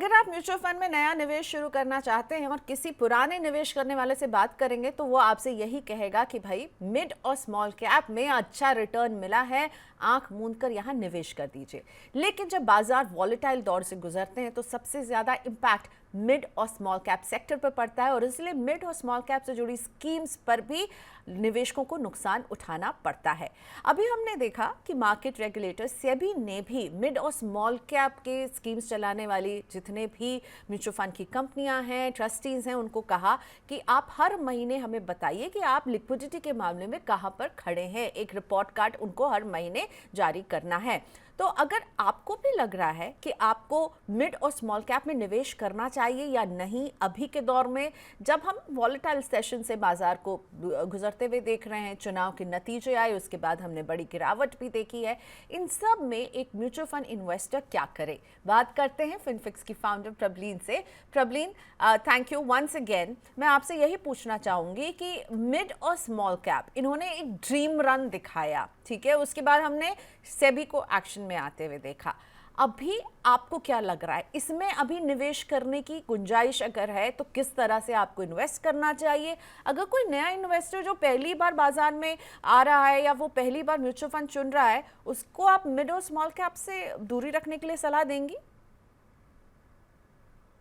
अगर आप mutual fund में नया निवेश शुरू करना चाहते हैं और किसी पुराने निवेश करने वाले से बात करेंगे तो वो आपसे यही कहेगा कि भाई मिड और स्मॉल कैप में अच्छा रिटर्न मिला है, आंख मूंद कर यहाँ निवेश कर दीजिए। लेकिन जब बाजार वॉलेटाइल दौर से गुजरते हैं तो सबसे ज्यादा इम्पैक्ट मिड और स्मॉल कैप सेक्टर पर पड़ता है और इसलिए मिड और स्मॉल कैप से जुड़ी स्कीम्स पर भी निवेशकों को नुकसान उठाना पड़ता है। अभी हमने देखा कि मार्केट रेगुलेटर सेबी ने भी मिड और स्मॉल कैप के स्कीम्स चलाने वाली जितने भी म्यूचुअल फंड की कंपनियां हैं, ट्रस्टीज हैं, उनको कहा कि आप हर महीने हमें बताइए कि आप लिक्विडिटी के मामले में कहां पर खड़े हैं। एक रिपोर्ट कार्ड उनको हर महीने जारी करना है। तो अगर आपको भी लग रहा है कि आपको मिड और स्मॉल कैप में निवेश करना चाहिए या नहीं, अभी के दौर में जब हम वॉलेटाइल सेशन से बाजार को गुजरते हुए देख रहे हैं, चुनाव के नतीजे आए, उसके बाद हमने बड़ी गिरावट भी देखी है, इन सब में एक म्यूचुअल फंड इन्वेस्टर क्या करे? बात करते हैं फिनफिक्स की फाउंडर प्रबलीन से। Prableen, thank you once again. मैं आपसे यही पूछना चाहूंगी कि मिड और स्मॉल कैप इन्होंने एक ड्रीम रन दिखाया, ठीक है, उसके बाद हमने सेबी को एक्शन में आते हुए देखा। अभी आपको क्या लग रहा है, इसमें अभी निवेश करने की गुंजाइश अगर है तो किस तरह से आपको इन्वेस्ट करना चाहिए? अगर कोई नया इन्वेस्टर जो पहली बार बाजार में आ रहा है या वो पहली बार म्यूचुअल फंड चुन रहा है, उसको आप मिड और स्मॉल कैप से दूरी रखने के लिए सलाह देंगी?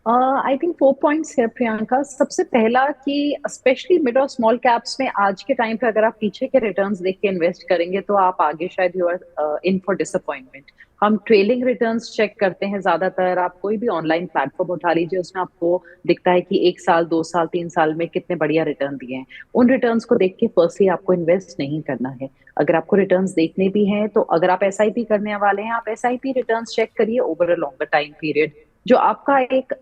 आई थिंक 4 पॉइंट्स है प्रियंका। सबसे पहला कि स्पेशली मिड और स्मॉल कैप्स में आज के टाइम पे अगर आप पीछे के रिटर्न्स देख के इन्वेस्ट करेंगे तो आप आगे शायद you are in for disappointment. हम ट्रेलिंग रिटर्न्स चेक करते हैं ज्यादातर। आप कोई भी ऑनलाइन प्लेटफॉर्म उठा लीजिए, उसमें आपको दिखता है कि 1 साल 2 साल 3 साल में कितने बढ़िया रिटर्न दिए हैं। उन रिटर्न्स को देख के फर्स्टली आपको इन्वेस्ट नहीं करना है। अगर आपको रिटर्न्स देखने भी हैं तो अगर आप एसआईपी करने वाले हैं, आप एसआईपी रिटर्न्स चेक करिए over a longer time period, जो आपका एक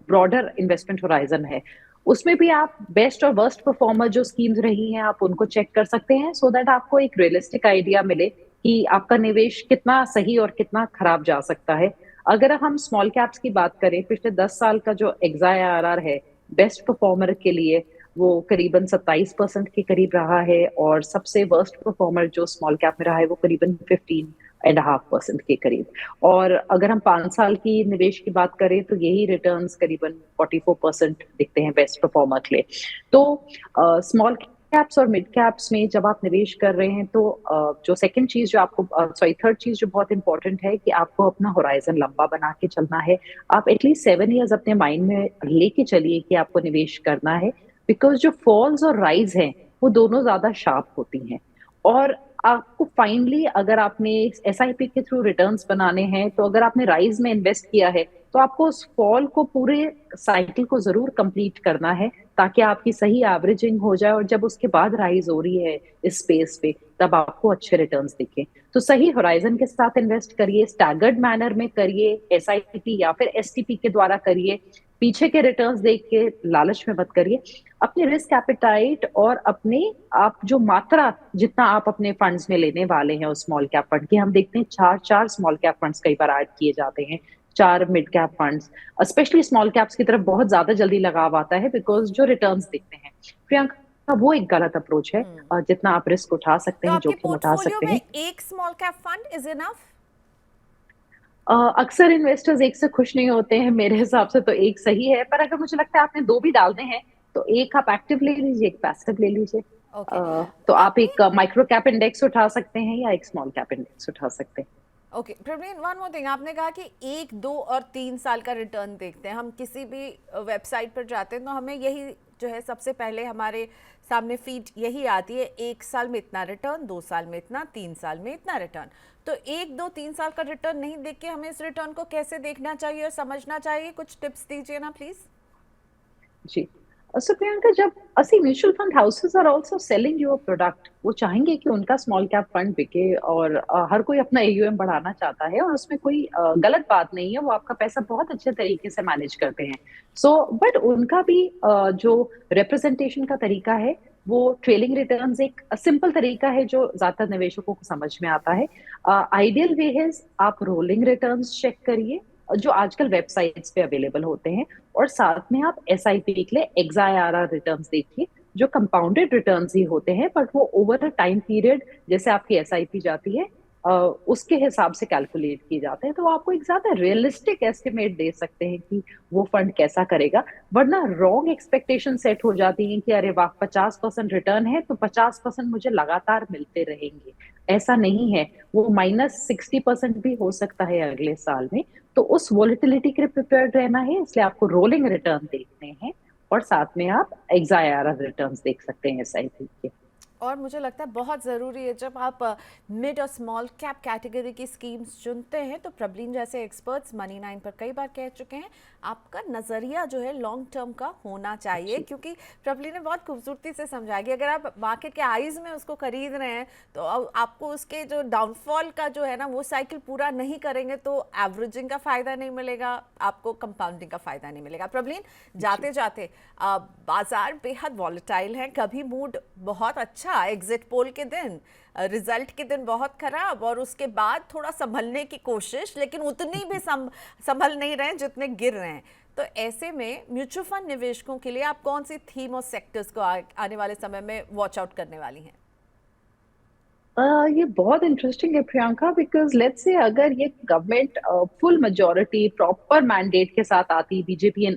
ब्रॉडर इन्वेस्टमेंट होराइजन है। उसमें भी आप बेस्ट और वर्स्ट परफॉर्मर जो स्कीम्स रही हैं आप उनको चेक कर सकते हैं, सो दैट आपको एक रियलिस्टिक आइडिया मिले कि आपका निवेश कितना सही और कितना खराब जा सकता है। अगर हम स्मॉल कैप्स की बात करें, पिछले 10 साल का जो एग्जाईआरआर है बेस्ट परफॉर्मर के लिए वो करीबन 27% के करीब रहा है, और सबसे वर्स्ट परफॉर्मर जो स्मॉल कैप में रहा है वो करीबन 15.5% के करीब। और अगर हम 5 साल की निवेश की बात करें तो यही रिटर्न्स करीबन 44% दिखते हैं बेस्ट परफॉर्मर के लिए। तो स्मॉल कैप्स और मिड कैप्स में जब आप निवेश कर रहे हैं तो जो सेकंड चीज जो आपको सॉरी थर्ड चीज जो बहुत इंपॉर्टेंट है कि आपको अपना होराइजन लंबा बना के चलना है। आप एटलीस्ट 7 ईयर्स अपने माइंड में लेके चलिए कि आपको निवेश करना है, बिकॉज जो फॉल्स और राइज हैं वो दोनों ज्यादा शार्प होती हैं। और आपको फाइनली अगर आपने एसआईपी के थ्रू रिटर्न्स बनाने हैं तो अगर आपने राइज में इन्वेस्ट किया है तो आपको उस फॉल को पूरे साइकिल को जरूर कंप्लीट करना है, ताकि आपकी सही एवरेजिंग हो जाए और जब उसके बाद राइज हो रही है इस स्पेस पे तब आपको अच्छे रिटर्न्स दिखे। तो सही होराइजन के साथ इन्वेस्ट करिए, स्टैगर्ड मैनर में करिए, एसआईपी या फिर एसटीपी के द्वारा करिए। पीछे के रिटर्न्स देख के लालच में मत करिए। अपने रिस्क एपिटाइट और अपने आप जो मात्रा जितना आप अपने फंड्स में लेने वाले हैं उस स्मॉल कैप फंड की, हम देखते हैं चार चार स्मॉल कैप फंड्स कई बार ऐड किए जाते हैं, 4 mid cap funds. Specially small caps की तरफ बहुत ज्यादा जल्दी लगाव आता है बिकॉज जो रिटर्न्स दिखते हैं प्रियंका, वो एक गलत अप्रोच है। जितना आप रिस्क उठा सकते तो हैं, आपके जोखिम उठा पोर्टफोलियो सकते में हैं। एक small cap fund is enough? अक्सर इन्वेस्टर्स एक से खुश नहीं होते हैं, मेरे हिसाब से तो एक सही है, पर अगर मुझे लगता है आपने दो भी डालने हैं तो एक आप एक्टिव ले लीजिए, एक पैसिव ले लीजिए। ओके। तो आप आपने एक माइक्रो कैप इंडेक्स उठा सकते हैं या एक स्मॉल कैप इंडेक्स उठा सकते हैं। Okay Praveen, one more thing, आपने कहा कि 1, 2 और 3 साल का रिटर्न देखते हैं। हम किसी भी वेबसाइट पर जाते हैं तो हमें यही जो है सबसे पहले हमारे सामने फीड यही आती है, 1 साल में इतना रिटर्न, 2 साल में इतना, 3 साल में इतना रिटर्न। तो 1, 2, 3 साल का रिटर्न नहीं देख के हमें इस रिटर्न को कैसे देखना चाहिए और समझना चाहिए? कुछ टिप्स दीजिए ना प्लीज। जी। सो प्रियंका, जब असी mutual fund houses are also selling your product, वो चाहेंगे कि उनका स्मॉल कैप फंड बिके, और हर कोई अपना एयूएम बढ़ाना चाहता है और उसमें कोई गलत बात नहीं है, वो आपका पैसा बहुत अच्छे तरीके से मैनेज करते हैं। सो बट उनका भी जो रिप्रेजेंटेशन का तरीका है वो ट्रेलिंग रिटर्न्स एक सिंपल तरीका है जो ज्यादातर निवेशकों को समझ में आता है। आइडियल वे है आप रोलिंग रिटर्न्स चेक करिए जो आजकल वेबसाइट्स पे अवेलेबल होते हैं, और साथ में आप एसआईपी के लिए एक्सआईआरआर रिटर्न्स देखिए जो कंपाउंडेड रिटर्न्स ही होते हैं, बट वो ओवर अ टाइम पीरियड जैसे आपकी एसआईपी जाती है उसके हिसाब से कैलकुलेट किए जाते हैं, तो वो आपको एक ज्यादा रियलिस्टिक एस्टिमेट दे सकते हैं कि वो फंड कैसा करेगा। वरना रॉन्ग एक्सपेक्टेशन सेट हो जाती है कि अरे वाह 50% रिटर्न है तो 50% मुझे लगातार मिलते रहेंगे। ऐसा नहीं है, वो -60% भी हो सकता है अगले साल में। तो उस वॉलिटिलिटी के लिए प्रिपेयर्ड रहना है, इसलिए आपको रोलिंग रिटर्न देखने हैं और साथ में आप एक्साईआरआर रिटर्न्स देख सकते हैं एसआईपी के। और मुझे लगता है बहुत ज़रूरी है जब आप मिड और स्मॉल कैप कैटेगरी की स्कीम्स चुनते हैं, तो प्रबलीन जैसे एक्सपर्ट्स मनी 9 पर कई बार कह चुके हैं, आपका नज़रिया जो है लॉन्ग टर्म का होना चाहिए। जी क्योंकि प्रबलीन ने बहुत खूबसूरती से समझाया कि अगर आप मार्केट के आइज़ में उसको खरीद रहे हैं तो आपको उसके जो डाउनफॉल का जो है ना वो साइकिल पूरा नहीं करेंगे तो एवरेजिंग का फ़ायदा नहीं मिलेगा, आपको कंपाउंडिंग का फ़ायदा नहीं मिलेगा। प्रबलीन, जी जाते जाते बाजार बेहद वॉलेटाइल है, कभी मूड बहुत अच्छा एग्जिट पोल के दिन, रिजल्ट के दिन बहुत खराब, और उसके बाद थोड़ा संभलने की कोशिश, लेकिन उतनी भी संभल नहीं रहे जितने गिर रहे हैं। तो ऐसे में म्यूचुअल फंड निवेशकों के लिए आप कौन सी थीम और सेक्टर्स को आने वाले समय में वॉच आउट करने वाली हैं? ये बहुत इंटरेस्टिंग है प्रियंका, बिकॉज लेट्स से अगर ये government full majority proper mandate के साथ आती, बीजेपी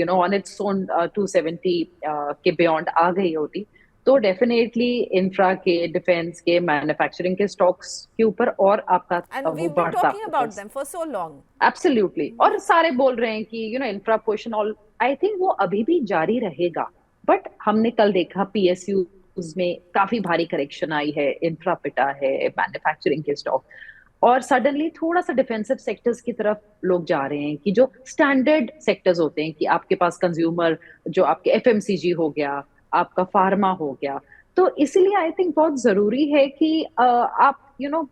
ऑन इट्स ओन 270 के बियॉन्ड आ गई होती, तो डेफिनेटली इंफ्रा के, डिफेंस के, मैन्युफैक्चरिंग के स्टॉक्स के ऊपर और आपका एंड वी वो बीन बढ़ता talking about focus. Them for so long. Absolutely, और सारे बोल रहे हैं कि infra push and all, I think वो अभी भी जारी रहेगा। बट हमने कल देखा पीएसयू में काफी भारी करेक्शन आई है, इंफ्रा पिटा है, मैन्युफैक्चरिंग के स्टॉक, और सडनली थोड़ा सा डिफेंसिव सेक्टर्स की तरफ लोग जा रहे हैं कि जो स्टैंडर्ड सेक्टर्स होते हैं कि आपके पास कंज्यूमर, जो आपके एफएमसीजी हो गया, आपका फार्मा हो गया। तो इसीलिए आई थिंक बहुत जरूरी है कि आप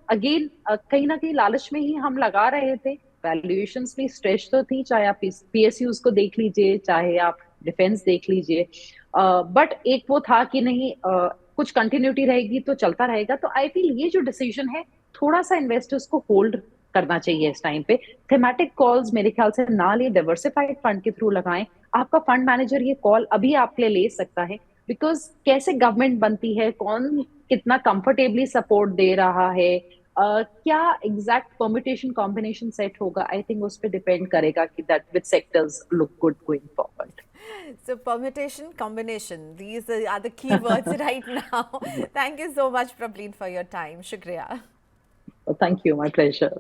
अगेन कहीं ना कहीं लालच में ही हम लगा रहे थे। वैल्यूएशंस भी स्ट्रेच तो थी, चाहे आप पीएसयूज को देख लीजिए, चाहे आप डिफेंस देख लीजिए। बट एक वो था कि नहीं, कुछ कंटिन्यूटी रहेगी तो चलता रहेगा। तो आई फील ये जो डिसीजन है, थोड़ा सा इन्वेस्टर्स को होल्ड करना चाहिए इस टाइम पे। थेमेटिक कॉल्स मेरे ख्याल से ना ले, डाइवर्सिफाइड फंड के थ्रू लगाएं। आपका फंड मैनेजर ये कॉल अभी आपके लिए ले सकता है, बिकॉज कैसे गवर्नमेंट बनती है, कौन कितना कंफर्टेबली सपोर्ट दे रहा है, क्या एग्जैक्ट परमिटेशन कॉम्बिनेशन सेट होगा, आई थिंक उस पर डिपेंड करेगा कि that which sectors look good going forward. So permutation, combination, these are the key words right now. Thank you so much, Prableen, for your time. Shukriya. Thank you, my pleasure.